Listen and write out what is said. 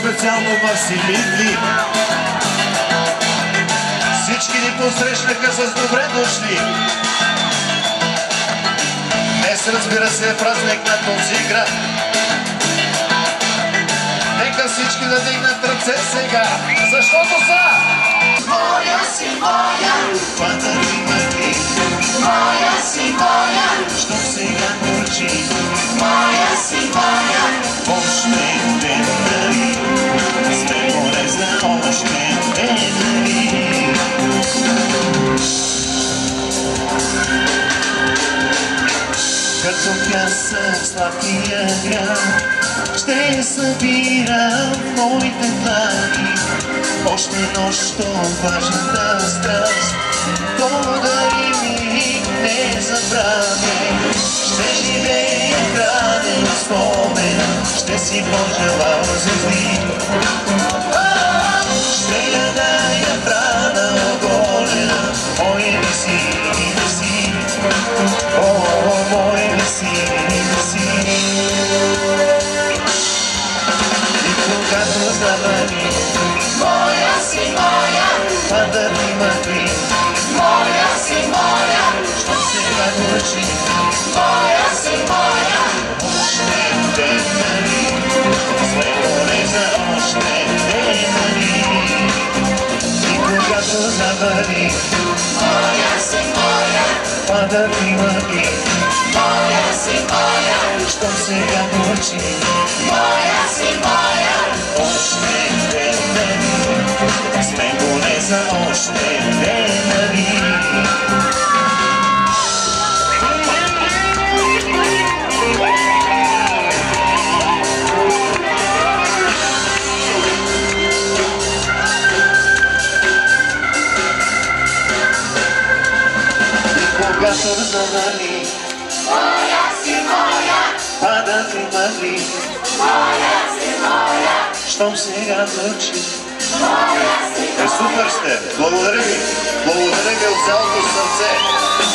по-специално Масими дни. Всички ни посрещнаха с добре дошли. Днес, разбира се, е празник на този град. Нека всички да дигнат ръце сега, защото са моя си моя, падали мъгли. моя си моя, Що сега горчи, моя си моя, още ден нали, сме море за още ден нали. Като пясък сладкия град ще събира моите длани. Още нощ важната страст подари ми не забравя. Ще живея граден спомен, ще си пожелал за зли. Ще гадая брана оголена, мое виси, виси. О, мое виси, виси. И когато завали моя си моя, падали мъгли, моя си моя, що сега горчи, моя си моя, още ден нали, сме море за още ден нали. И когато завали моя си моя, падали мъгли, моя си моя, що сега горчи, моя си моя, още ден нали, сме море за още ден нали. Когато завали моя си моя, падали мъгли, моя си моя, щом сега горчи. моя си Супер сте! Благодаря ви! Благодаря ви от цялото сърце!